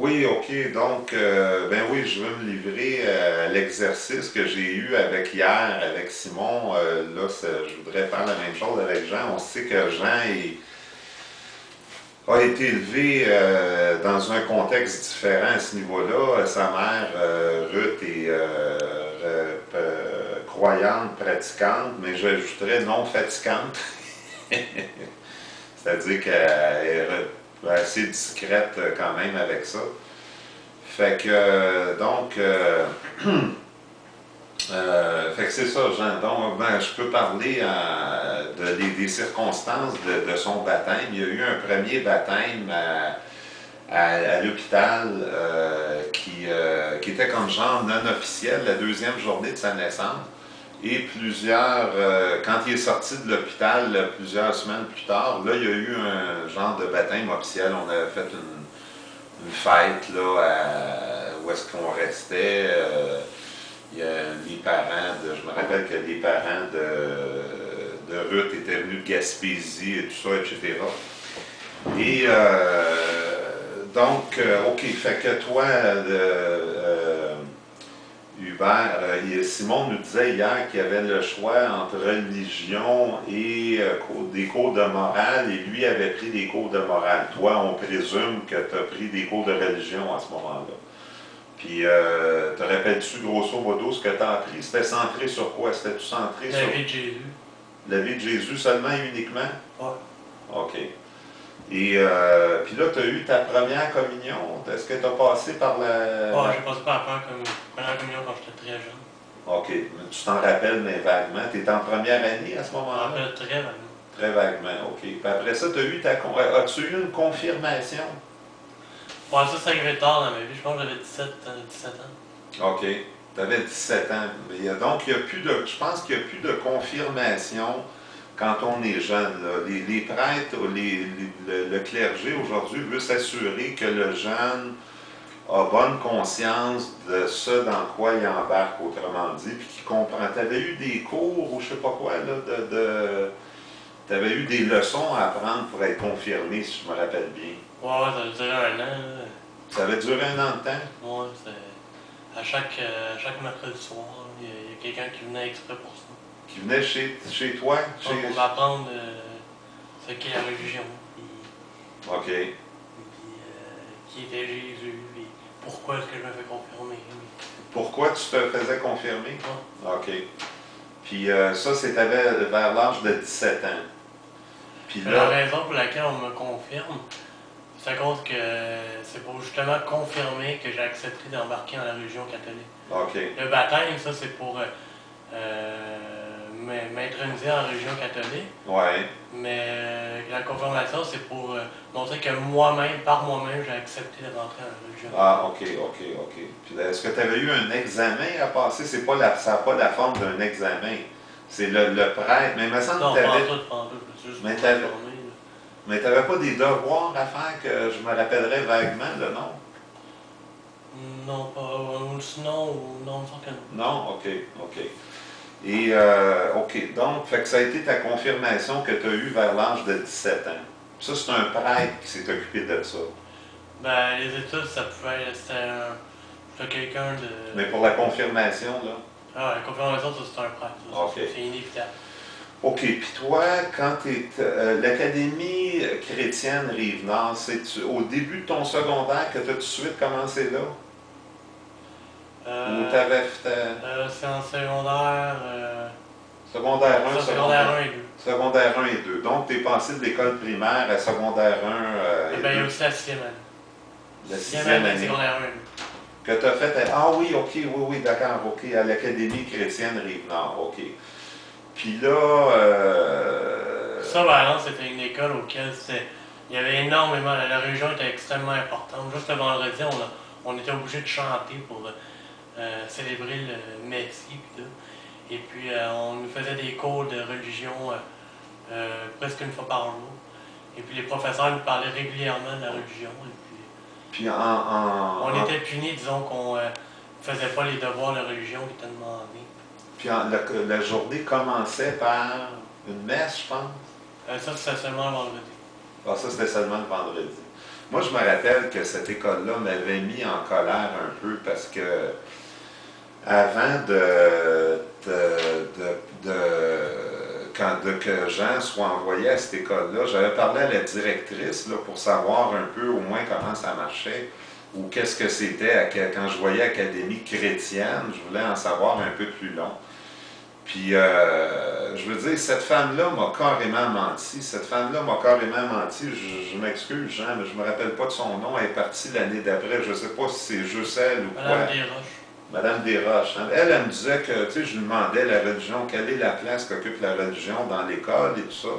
Oui, ok. Donc, ben oui, je veux me livrer à l'exercice que j'ai eu avec hier, avec Simon. Là, je voudrais faire la même chose avec Jean. On sait que a été élevé dans un contexte différent à ce niveau-là. Sa mère, Ruth, est croyante, pratiquante, mais j'ajouterais non fatigante. C'est-à-dire qu'elle est assez discrète quand même avec ça. Fait que, fait que c'est ça, Jean. Donc, ben, je peux parler des circonstances de son baptême. Il y a eu un premier baptême à l'hôpital qui était comme genre non officiel, la deuxième journée de sa naissance. Et quand il est sorti de l'hôpital plusieurs semaines plus tard, là, il y a eu un genre de baptême officiel. On avait fait une fête là, où est-ce qu'on restait. Il y a les parents je me rappelle que les parents de Ruth étaient venus de Gaspésie et tout ça, etc. Et OK, fait que toi, Hubert, Simon nous disait hier qu'il y avait le choix entre religion et des cours de morale, et lui avait pris des cours de morale. Toi, on présume que tu as pris des cours de religion à ce moment-là. Puis, te rappelles-tu grosso modo ce que tu as appris? C'était centré sur quoi? C'était-tu centré sur... La vie de Jésus. La vie de Jésus seulement et uniquement? Oui. OK. Et puis là, tu as eu ta première communion. Est-ce que tu as passé par la... Oui, j'ai passé par la première communion quand j'étais très jeune. OK. Mais tu t'en rappelles, mais vaguement. Tu étais en première année à ce moment-là? Je m'en rappelle très vaguement. Très vaguement, OK. Puis après ça, as-tu eu une confirmation? Ouais, ça, c'est arrivé tard dans ma vie. Je pense que j'avais 17 ans. OK. Tu avais 17 ans. Donc, je pense qu'il n'y a plus de confirmation quand on est jeune. Là. Les prêtres, le clergé aujourd'hui veut s'assurer que le jeune a bonne conscience de ce dans quoi il embarque, autrement dit, puis qu'il comprend. Tu avais eu des cours ou je sais pas quoi, là, tu avais eu des leçons à apprendre pour être confirmé, si je me rappelle bien. Ouais, ça a duré un an. Ça avait duré un an de temps? Ouais, c'est... À chaque mercredi soir, il y a quelqu'un qui venait exprès pour ça. Qui venait chez toi? Pour m'apprendre ce qu'est la religion. OK. Puis, qui était Jésus, puis pourquoi est-ce que je me fais confirmer. Pourquoi tu te faisais confirmer? Ouais. OK. Puis ça, c'était vers l'âge de 17 ans. Puis la raison pour laquelle on me confirme, c'est à cause que c'est pour justement confirmer que j'ai accepté d'embarquer dans la religion catholique. OK. Le baptême, ça, c'est pour m'introniser en religion catholique. Ouais. Mais la confirmation, c'est pour montrer que moi-même, par moi-même, j'ai accepté de rentrer dans la religion. Ah, OK. Puis est-ce que tu avais eu un examen à passer? Ça n'a pas la forme d'un examen. C'est le prêtre. Mais il me semble que tu avais... Mais tu n'avais pas des devoirs à faire que je me rappellerais vaguement, le nom? Non, pas. Sinon, non, sans que non. Non? OK. Et, OK, donc, fait que ça a été ta confirmation que tu as eue vers l'âge de 17 ans. Ça, c'est un prêtre qui s'est occupé de ça. Ben, les études, ça pouvait être. C'était quelqu'un de. Mais pour la confirmation, là? Ah, la confirmation, ça, c'est un prêtre. OK. C'est inévitable. OK, puis toi, quand tu es... l'Académie chrétienne Rive-Nord, c'est au début de ton secondaire que tu as tout de suite commencé là? Ou t'avais fait... c'est en secondaire... secondaire 1, secondaire 1 et 2. Secondaire 1 et 2. Donc, tu es passé de l'école primaire à secondaire 1 et 2. Il y a aussi la 6e année. La 6e année. Secondaire 1 et Que 2. tu as fait... Ah oui, OK, oui, d'accord, OK, à l'Académie chrétienne Rive-Nord, OK. Puis là... Ça, par exemple, c'était une école auquel il y avait énormément... La religion était extrêmement importante. Juste le vendredi, on était obligé de chanter pour célébrer le Messie. Et puis, on nous faisait des cours de religion presque une fois par jour. Et puis, les professeurs nous parlaient régulièrement de la religion. Et puis on était punis, disons, qu'on ne faisait pas les devoirs de religion qui étaient demandés. Puis la journée commençait par une messe, je pense? Ça, c'était seulement le vendredi. Ah, ça, c'était seulement le vendredi. Moi, je me rappelle que cette école-là m'avait mis en colère un peu parce que avant que Jean soit envoyé à cette école-là, j'avais parlé à la directrice là, pour savoir un peu au moins comment ça marchait ou qu'est-ce que c'était quand je voyais Académie chrétienne. Je voulais en savoir un peu plus long. Puis, je veux dire, cette femme-là m'a carrément menti. Cette femme-là m'a carrément menti. Je m'excuse, Jean, mais je me rappelle pas de son nom. Elle est partie l'année d'après. Je ne sais pas si c'est juste elle ou quoi. Madame Desroches. Madame Desroches. Hein? Elle me disait que, tu sais, je lui demandais la religion, quelle est la place qu'occupe la religion dans l'école et tout ça.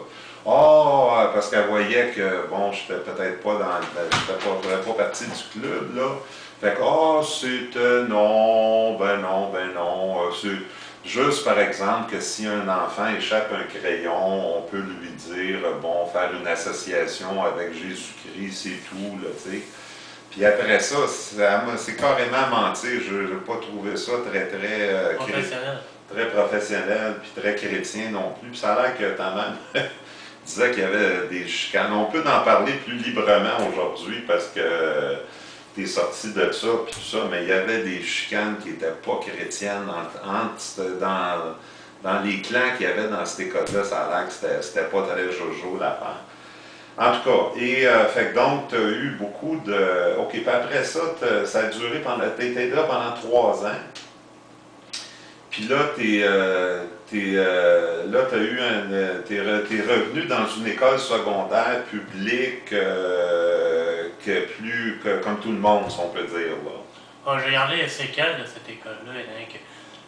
Oh, parce qu'elle voyait que, bon, je n'étais peut-être pas je faisais pas partie du club, là. Fait que, oh, c'était non, ben non, ben non. C'est juste, par exemple, que si un enfant échappe un crayon, on peut lui dire, bon, faire une association avec Jésus-Christ, c'est tout, là, tu sais. Puis après ça, c'est carrément menti. Je n'ai pas trouvé ça très Professionnel. Très professionnel, puis très chrétien non plus. Puis ça a l'air que ta mère disait qu'il y avait des chicanes. On peut en parler plus librement aujourd'hui parce que tu es sorti de ça, puis tout ça, mais il y avait des chicanes qui n'étaient pas chrétiennes dans les clans qu'il y avait dans cette école-là. Ça a l'air que c'était pas très jojo l'affaire. En tout cas, et fait que donc, tu as eu beaucoup de. OK, puis après ça, ça a duré pendant. Tu étais là pendant 3 ans. Puis là, là, tu as eu t'es revenu dans une école secondaire publique comme tout le monde, si on peut dire. Là. Bon, j'ai regardé les séquelles de cette école-là.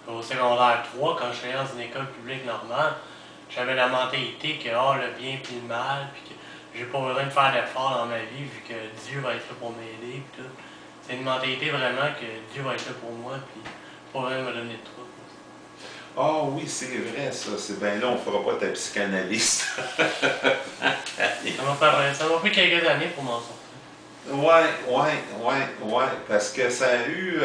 Au secondaire 3, quand je suis dans une école publique normale, j'avais la mentalité que le bien et le mal, puis que j'ai pas besoin de faire d'efforts dans ma vie, vu que Dieu va être là pour m'aider. C'est une mentalité vraiment que Dieu va être là pour moi, puis pas besoin de me donner de troubles. Ah oui, c'est vrai ça. C'est bien là, on ne fera pas ta psychanalyste. Ça m'a pris quelques années pour m'en sortir. Ouais, parce que ça a eu,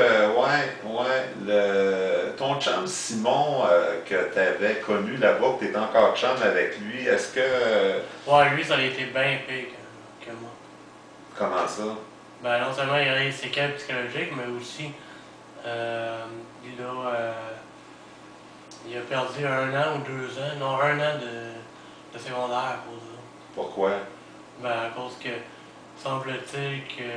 ton chum Simon que tu avais connu là-bas, que tu étais encore chum avec lui, est-ce que... Ouais, lui, ça a été bien pire que moi. Comment ça? Ben non seulement il y a des séquelles psychologiques, mais aussi, il a perdu 1 an ou 2 ans, non, 1 an de secondaire à cause de ça. Pourquoi? Ben à cause que, semble-t-il que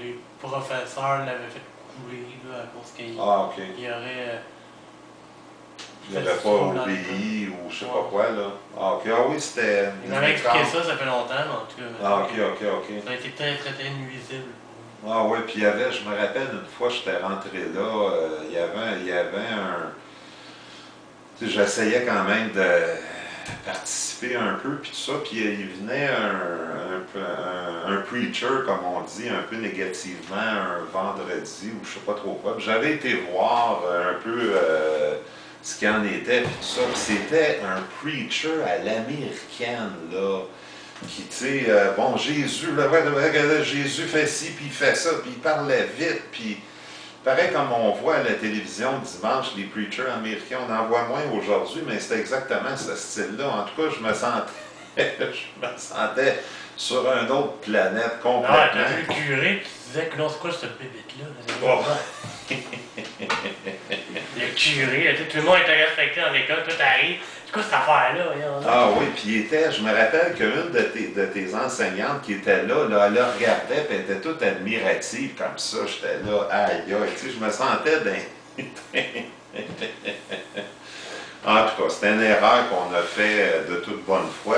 les professeurs l'avaient fait couler, là, à cause qu'il OK. il aurait... Il n'aurait pas obéi ou je sais pas quoi, là. Ah, OK. Ah oui, c'était... Il m'avait expliqué ça fait longtemps, mais en tout cas... Ah, OK. Ça a été très nuisible. Ah oui, puis il y avait, je me rappelle, une fois, j'étais rentré là, il y avait un... Tu sais, j'essayais quand même de participer un peu, puis tout ça, puis il venait un preacher, comme on dit, un peu négativement, un vendredi, ou je sais pas trop quoi. J'avais été voir un peu ce qu'il en était, puis tout ça, puis c'était un preacher à l'américaine, là, qui, tu sais, bon, Jésus, Jésus fait ci, puis il fait ça, puis il parlait vite, puis pareil comme on voit à la télévision dimanche, les preachers américains, on en voit moins aujourd'hui, mais c'était exactement ce style-là. En tout cas, je me sentais sur une autre planète complètement. Ah, t'as vu le curé qui disait que non, c'est quoi cette bébête-là? Le curé, tout le monde était respecté dans l'école, tout arrive. C'est quoi cette affaire-là? Ah oui, puis je me rappelle qu'une de tes enseignantes qui était là, elle le regardait, puis elle était toute admirative comme ça. J'étais là, aïe, tu sais, je me sentais En tout cas, c'était une erreur qu'on a fait de toute bonne foi.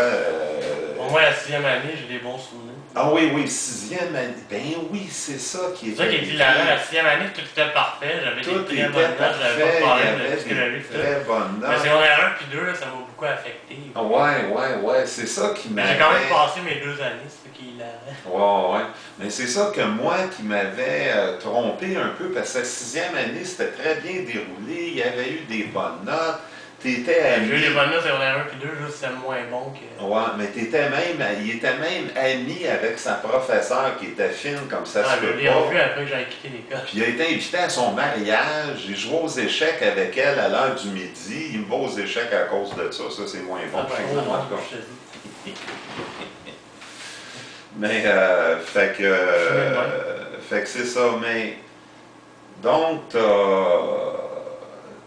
Au moins, la 6e année, j'ai des bons souvenirs. Ah oui, 6e année. Ben oui, c'est ça qui est. C'est ça qui est dit là, la 6e année, tout était parfait. J'avais des très bonnes notes, j'avais pas de problème de psychologie. Très bonnes notes. Mais secondaire 1 puis 2, ça m'a beaucoup affecté. Ouais, c'est ça qui m'avait. J'ai quand même passé mes 2 années, c'est ça qui est là. Ouais. Mais c'est ça que moi qui m'avais trompé un peu, parce que la 6e année, c'était très bien déroulé, il y avait eu des bonnes notes. J'ai eu des bonnes notes secondaire 1 puis 2, juste c'est moins bon que... Ouais, mais il était même ami avec sa professeure qui était fine comme ça se peut pas. Je l'ai revu après que j'avais quitté l'école. Puis il a été invité à son mariage, j'ai joué aux échecs avec elle à l'heure du midi, il me va aux échecs à cause de ça, c'est moins bon par exemple. Mais, fait que c'est ça. Mais, donc,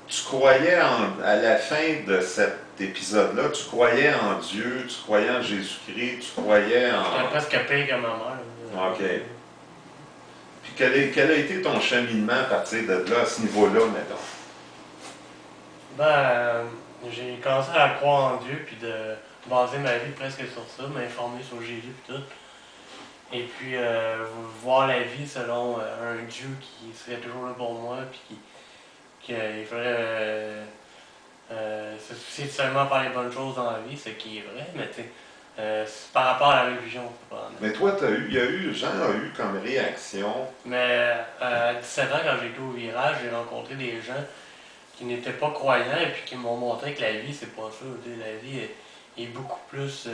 tu croyais à la fin de cet épisode-là, tu croyais en Dieu, tu croyais en Jésus-Christ, tu croyais en... J'étais presque pire que ma mère. OK. Puis quel a été ton cheminement à partir de là, à ce niveau-là, mettons? J'ai commencé à croire en Dieu, puis de baser ma vie presque sur ça, m'informer sur Jésus et tout. Et puis voir la vie selon un Dieu qui serait toujours là pour moi, puis qu'il faudrait se soucier seulement par les bonnes choses dans la vie, ce qui est vrai, mais tu sais, par rapport à la religion, c'est pas. Mais toi, Jean a eu comme réaction. Mais à 17 ans, quand j'étais au virage, j'ai rencontré des gens qui n'étaient pas croyants et puis qui m'ont montré que la vie, c'est pas ça. La vie est beaucoup plus,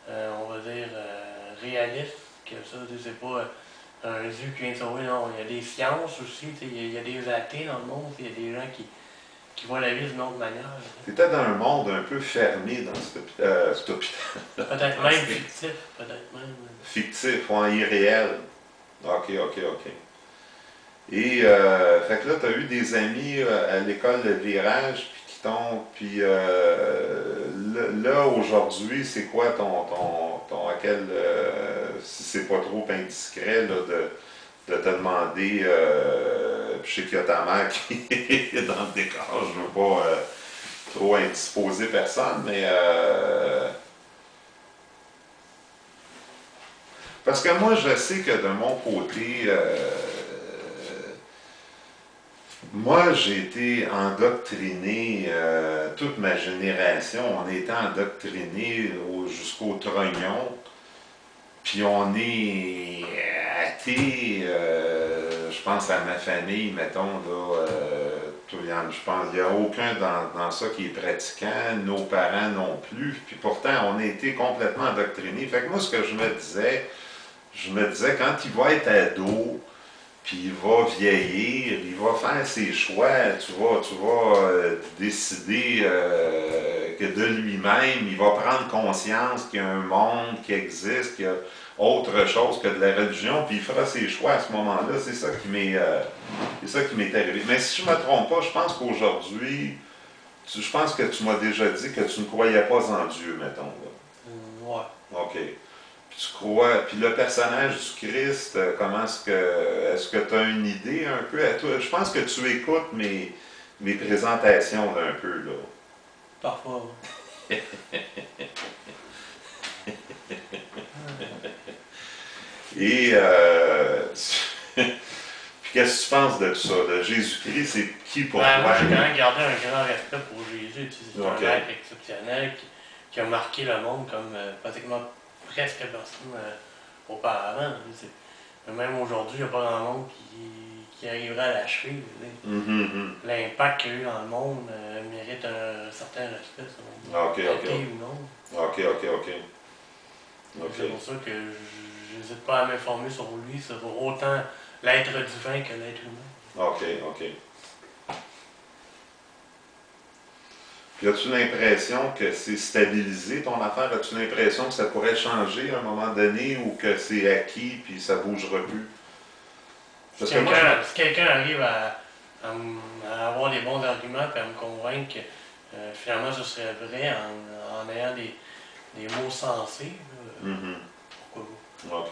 on va dire, réaliste que ça. C'est pas un Dieu qui vient de sauver, non. Il y a des sciences aussi, il y a des athées dans le monde, il y a des gens qui voient la vie d'une autre manière. Tu étais dans un monde un peu fermé dans cet hôpital. Peut-être même fictif, peut-être même. Fictif, ou irréel. OK. Et, fait que là, tu as eu des amis à l'école de virage, puis qui t'ont. Puis là, aujourd'hui, c'est quoi à quel. Si c'est pas trop indiscret, là, de te demander. Je sais qu'il y a ta mère qui est dans le décor, je veux pas trop indisposer personne, mais. Parce que moi, je sais que de mon côté. Moi, j'ai été endoctriné, toute ma génération, on a été endoctriné jusqu'au trognon, puis on est athée, je pense à ma famille, mettons, là, je pense qu'il n'y a aucun dans ça qui est pratiquant, nos parents non plus, puis pourtant, on a été complètement endoctriné. Fait que moi, ce que je me disais, quand il va être ado, puis il va vieillir, il va faire ses choix, tu vas décider que de lui-même, il va prendre conscience qu'il y a un monde qui existe, qu'il y a autre chose que de la religion, puis il fera ses choix à ce moment-là. C'est ça qui m'est arrivé. Mais si je ne me trompe pas, je pense qu'aujourd'hui, je pense que tu m'as déjà dit que tu ne croyais pas en Dieu, mettons. Là. Ouais. OK. Tu crois, puis le personnage du Christ, est-ce que tu as une idée un peu à toi? Je pense que tu écoutes mes présentations un peu, là. Parfois. Et, puis qu'est-ce que tu penses de ça? De Jésus-Christ, c'est qui pour toi? Moi, j'ai quand même gardé un grand respect pour Jésus. C'est un être exceptionnel qui a marqué le monde comme pratiquement presque personne auparavant. Même aujourd'hui, il n'y a pas grand monde qui arriverait à l'achever. L'impact qu'il y a eu dans le monde mérite un certain respect, OK. ou non. OK. C'est pour ça que je n'hésite pas à m'informer sur lui, sur autant l'être divin que l'être humain. OK. Puis as-tu l'impression que c'est stabilisé ton affaire? As-tu l'impression que ça pourrait changer à un moment donné ou que c'est acquis puis ça ne bougera plus? Si quelqu'un arrive à avoir des bons arguments et à me convaincre que finalement ce serait vrai en ayant des mots sensés, pourquoi pas? OK.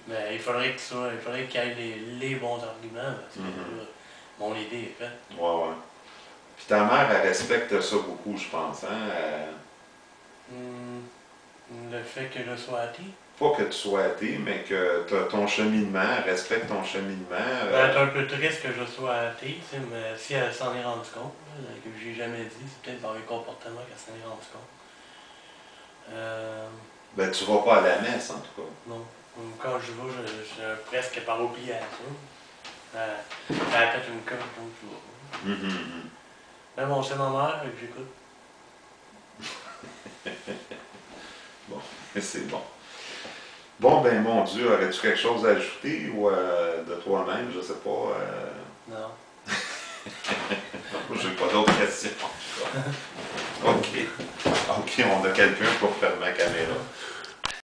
Mais il faudrait qu'il y ait les bons arguments. Parce que, mon idée est faite. Ouais. Puis ta mère, elle respecte ça beaucoup, je pense, hein? Le fait que je sois athée? Pas que tu sois athée, mais que ton cheminement, elle respecte ton cheminement. Elle est un peu triste que je sois athée, mais si elle s'en est rendue compte, que j'ai jamais dit, c'est peut-être par les comportements qu'elle s'en est rendue compte. Ben, tu vas pas à la messe, en tout cas. Non. Quand je vais, je presque par obligation. Elle a fait une corde, donc je vais pas. Mais bon, c'est ma mère que j'écoute. Bon, c'est bon. Bon, ben mon Dieu, aurais-tu quelque chose à ajouter ou de toi-même, je sais pas. Non. J'ai pas d'autres questions. OK, on a quelqu'un pour fermer la caméra.